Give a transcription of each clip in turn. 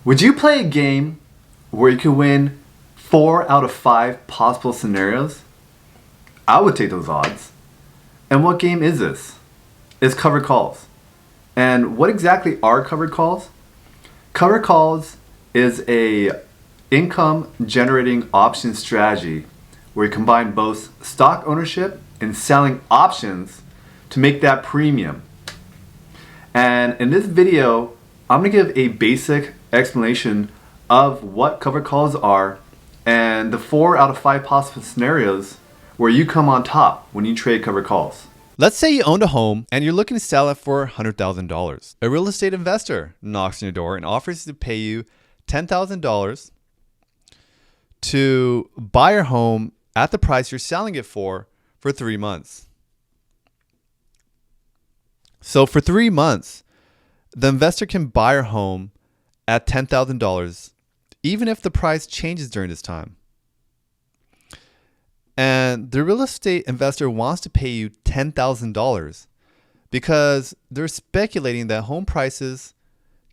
Would you play a game where you can win 4 out of 5 possible scenarios? I would take those odds. And what game is this? It's covered calls. And what exactly are covered calls? Covered calls is a income generating option strategy where you combine both stock ownership and selling options to make that premium. And in this video, I'm going to give a basic explanation of what covered calls are and the 4 out of 5 possible scenarios where you come on top when you trade covered calls. Let's say you owned a home and you're looking to sell it for $100,000. A real estate investor knocks on your door and offers to pay you $10,000 to buy your home at the price you're selling it for 3 months. So for 3 months, the investor can buy your home at $10,000, even if the price changes during this time. And the real estate investor wants to pay you $10,000 because they're speculating that home prices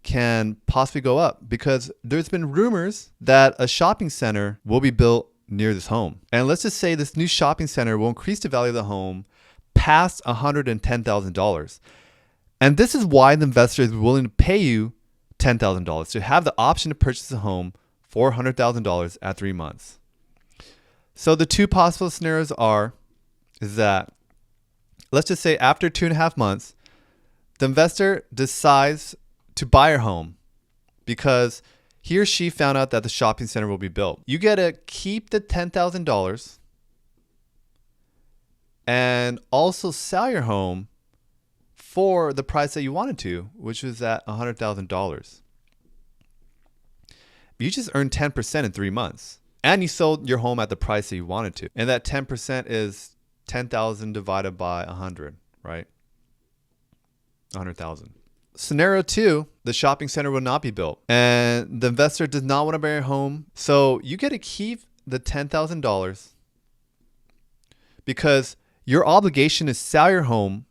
can possibly go up because there's been rumors that a shopping center will be built near this home. And let's just say this new shopping center will increase the value of the home past $110,000. And this is why the investor is willing to pay you $10,000 to have the option to purchase a home for $100,000 at 3 months. So the two possible scenarios is that, let's just say after 2.5 months, the investor decides to buy your home because he or she found out that the shopping center will be built. You get to keep the $10,000 and also sell your home for the price that you wanted to, which was at $100,000. You just earned 10% in 3 months. And you sold your home at the price that you wanted to. And that 10% is 10,000 divided by 100, right? 100,000. Scenario 2, the shopping center will not be built. And the investor does not want to buy your home. So you get to keep the $10,000 because your obligation to sell your home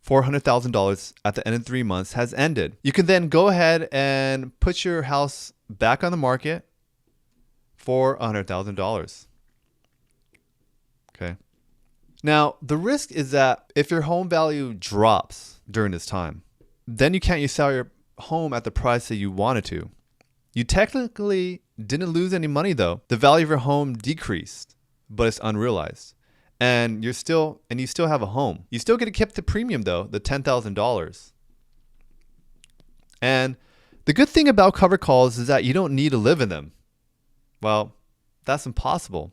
for $100,000 at the end of 3 months has ended. You can then go ahead and put your house back on the market for $100,000. Okay. Now, the risk is that if your home value drops during this time, then you can't sell your home at the price that you wanted to. You technically didn't lose any money though. The value of your home decreased, but it's unrealized. And you still have a home. You still get to keep the premium though, the $10,000. And the good thing about covered calls is that you don't need to live in them. Well, that's impossible.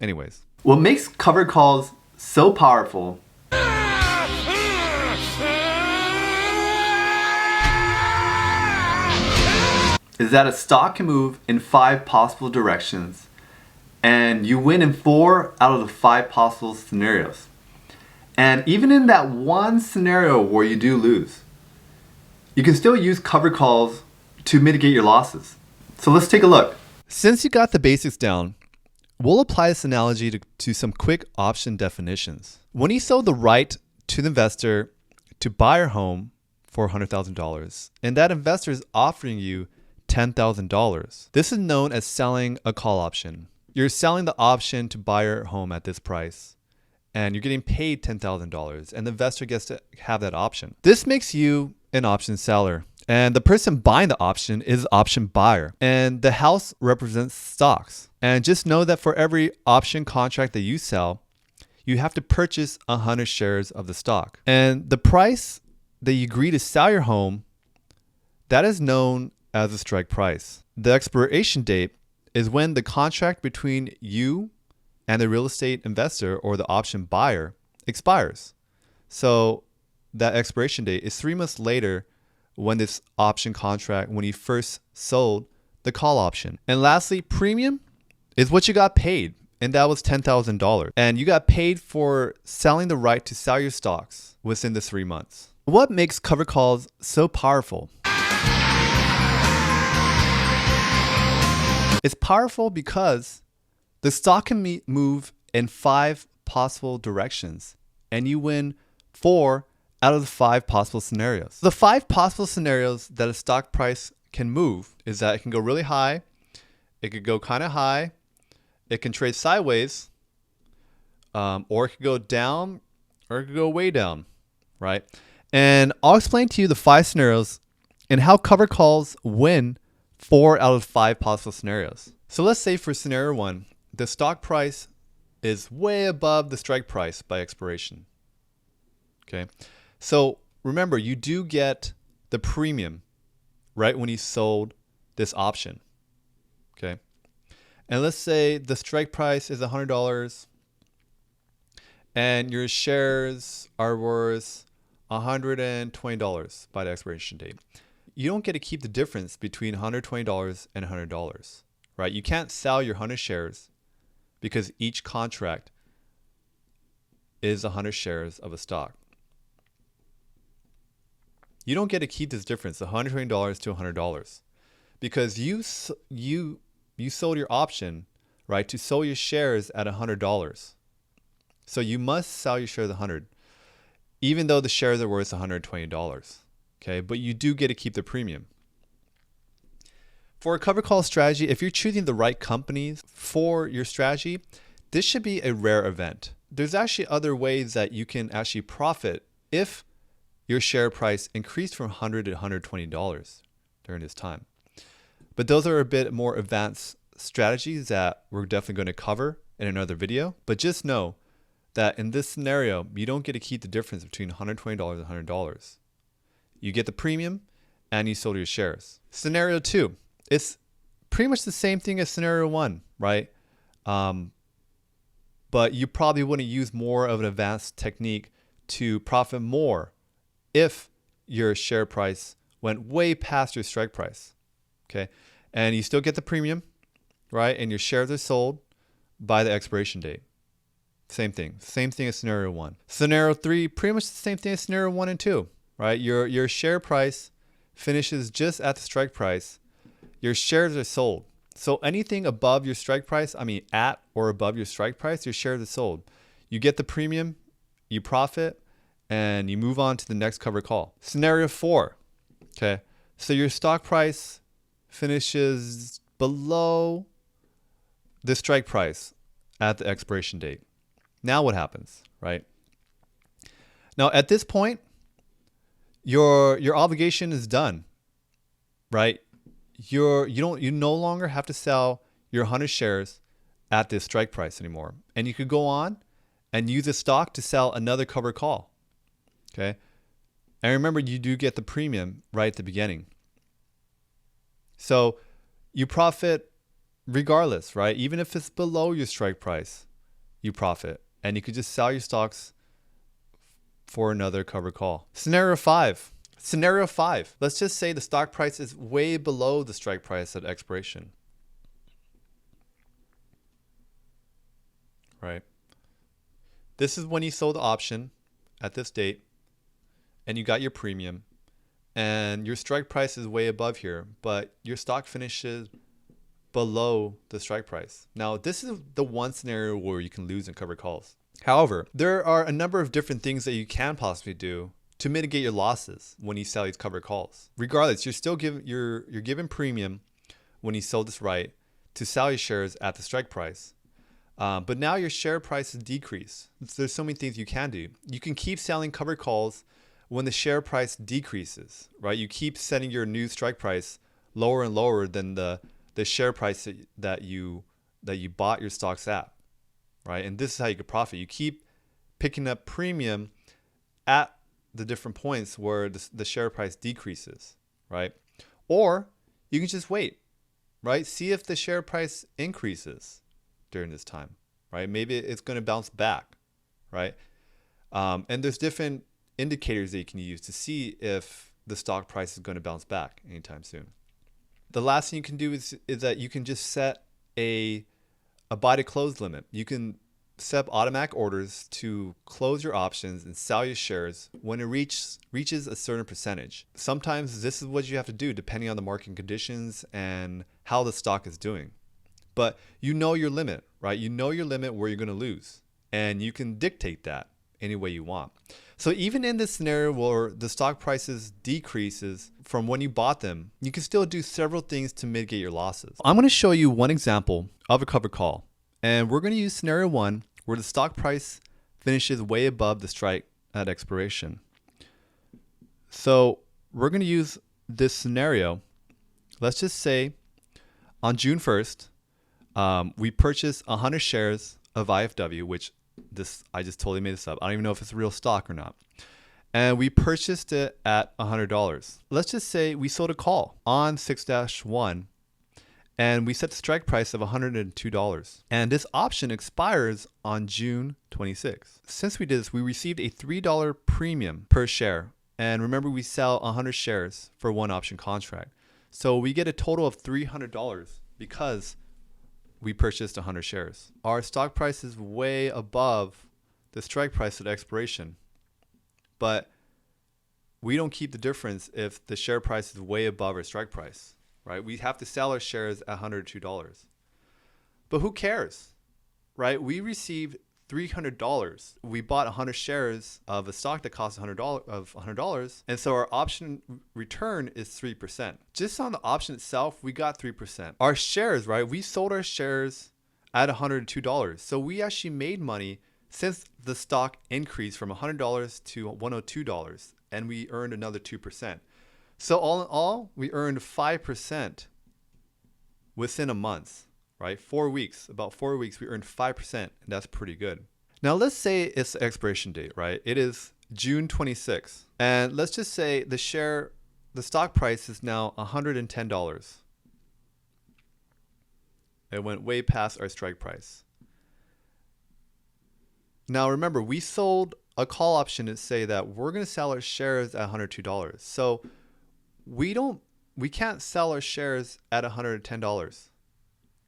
Anyways. What makes covered calls so powerful is that a stock can move in 5 possible directions and you win in 4 out of the 5 possible scenarios. And even in that one scenario where you do lose, you can still use covered calls to mitigate your losses. So let's take a look. Since you got the basics down, we'll apply this analogy to some quick option definitions. When you sold the right to the investor to buy your home for $100,000, and that investor is offering you $10,000, this is known as selling a call option. You're selling the option to buy your home at this price, and you're getting paid $10,000, and the investor gets to have that option. This makes you an option seller. And the person buying the option is option buyer. And the house represents stocks. And just know that for every option contract that you sell, you have to purchase 100 shares of the stock. And the price that you agree to sell your home, that is known as the strike price. The expiration date is when the contract between you and the real estate investor or the option buyer expires. So that expiration date is 3 months later when this option contract, when you first sold the call option. And lastly, premium is what you got paid, and that was $10,000. And you got paid for selling the right to sell your stocks within the 3 months. What makes covered calls so powerful? It's powerful because the stock can move in 5 possible directions, and you win 4 out of the 5 possible scenarios. The 5 possible scenarios that a stock price can move is that it can go really high, it could go kind of high, it can trade sideways, or it could go down, or it could go way down, right? And I'll explain to you the 5 scenarios and how covered calls win 4 out of 5 possible scenarios. So let's say for scenario 1, the stock price is way above the strike price by expiration. Okay, so remember, you do get the premium right when you sold this option. Okay, and let's say the strike price is $100 and your shares are worth $120 by the expiration date. You don't get to keep the difference between $120 and $100, right? You can't sell your 100 shares because each contract is 100 shares of a stock. You don't get to keep this difference, $120 to $100, because you sold your option, right, to sell your shares at $100. So you must sell your shares at $100, even though the shares are worth $120. Okay, but you do get to keep the premium. For a covered call strategy, if you're choosing the right companies for your strategy, this should be a rare event. There's actually other ways that you can actually profit if your share price increased from $100 to $120 during this time. But those are a bit more advanced strategies that we're definitely going to cover in another video. But just know that in this scenario, you don't get to keep the difference between $120 and $100. You get the premium and you sold your shares. Scenario 2, it's pretty much the same thing as scenario 1, right? But you probably wouldn't use more of an advanced technique to profit more if your share price went way past your strike price, okay? And you still get the premium, right? And your shares are sold by the expiration date. Same thing as scenario 1. Scenario 3, pretty much the same thing as scenario 1 and 2, right? Your share price finishes just at the strike price. Your shares are sold. So anything above your strike price, at or above your strike price, your shares are sold. You get the premium, you profit, and you move on to the next covered call. Scenario 4, okay? So your stock price finishes below the strike price at the expiration date. Now what happens, right? Now at this point, your obligation is done, right? You no longer have to sell your 100 shares at this strike price anymore. And you could go on and use the stock to sell another covered call. Okay. And remember, you do get the premium right at the beginning. So you profit regardless, right? Even if it's below your strike price, you profit. And you could just sell your stocks for another covered call. Scenario 5. Let's just say the stock price is way below the strike price at expiration. Right? This is when you sold the option at this date and you got your premium and your strike price is way above here, but your stock finishes below the strike price. Now, this is the one scenario where you can lose in covered calls. However, there are a number of different things that you can possibly do to mitigate your losses when you sell these covered calls. Regardless, you're given premium when you sold this right to sell your shares at the strike price. But now your share price has decreased. There's so many things you can do. You can keep selling covered calls when the share price decreases, right? You keep setting your new strike price lower and lower than the share price that you bought your stocks at, right? And this is how you could profit. You keep picking up premium at the different points where the share price decreases, right? Or you can just wait, right? See if the share price increases during this time, right? Maybe it's going to bounce back, right? And there's different indicators that you can use to see if the stock price is going to bounce back anytime soon. The last thing you can do is that you can just set a buy to close limit. You can set up automatic orders to close your options and sell your shares when it reaches a certain percentage. Sometimes this is what you have to do depending on the market conditions and how the stock is doing. But you know your limit, right? You know your limit where you're going to lose, and you can dictate that. any way you want. So even in this scenario where the stock prices decreases from when you bought them, you can still do several things to mitigate your losses. I'm going to show you one example of a covered call. And we're going to use scenario 1 where the stock price finishes way above the strike at expiration. So we're going to use this scenario. Let's just say on June 1st, we purchased 100 shares of IFW, which I just totally made this up. I don't even know if it's a real stock or not. And we purchased it at $100. Let's just say we sold a call on 6-1 and we set the strike price of $102. And this option expires on June 26th. Since we did this, we received a $3 premium per share. And remember, we sell 100 shares for one option contract. So we get a total of $300 because we purchased 100 shares. Our stock price is way above the strike price at expiration. But we don't keep the difference if the share price is way above our strike price, right? We have to sell our shares at $102. But who cares, right? We received $300. We bought 100 shares of a stock that costs $100, and so our option return is 3%. Just on the option itself, we got 3%. Our shares, right? We sold our shares at $102. So we actually made money since the stock increased from $100 to $102, and we earned another 2%. So all in all, we earned 5% within a month. Right? 4 weeks, about 4 weeks, we earned 5%, and that's pretty good. Now, let's say it's the expiration date, right? It is June 26th. And let's just say the stock price is now $110. It went way past our strike price. Now, remember, we sold a call option to say that we're going to sell our shares at $102. So we can't sell our shares at $110.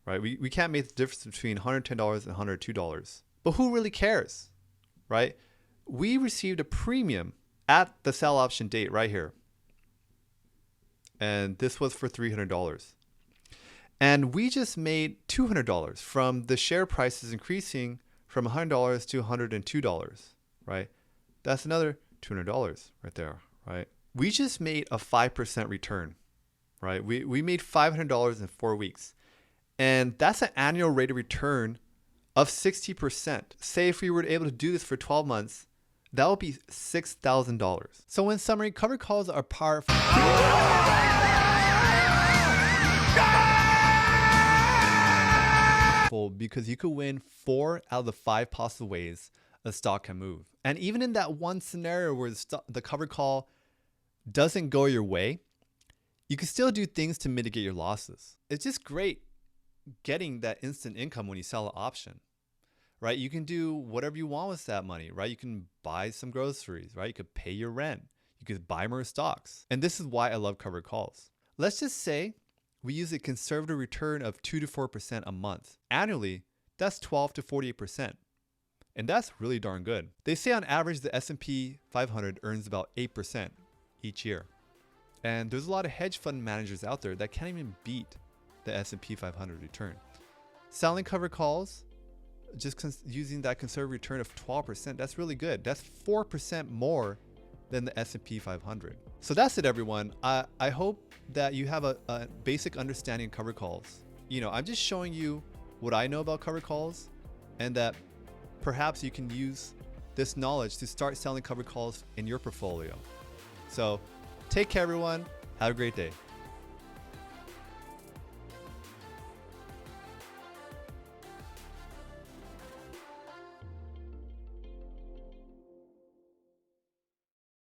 Right? We can't make the difference between $110 and $102. But who really cares? Right? We received a premium at the sell option date right here. And this was for $300. And we just made $200 from the share prices increasing from $100 to $102. Right? That's another $200 right there. Right? We just made a 5% return. Right? We made $500 in 4 weeks. And that's an annual rate of return of 60%. Say if we were able to do this for 12 months, that would be $6,000. So in summary, covered calls are powerful because you could win 4 out of the 5 possible ways a stock can move. And even in that one scenario where the covered call doesn't go your way, you can still do things to mitigate your losses. It's just great getting that instant income when you sell an option, right? You can do whatever you want with that money, right? You can buy some groceries, right? You could pay your rent. You could buy more stocks. And this is why I love covered calls. Let's just say we use a conservative return of 2 to 4% a month. Annually, that's 12 to 48%. And that's really darn good. They say on average, the S&P 500 earns about 8% each year. And there's a lot of hedge fund managers out there that can't even beat the S&P 500 return. Selling covered calls, just using that conservative return of 12%, that's really good. That's 4% more than the S&P 500. So that's it, everyone. I hope that you have a basic understanding of covered calls. I'm just showing you what I know about covered calls, and that perhaps you can use this knowledge to start selling covered calls in your portfolio. So take care, everyone. Have a great day.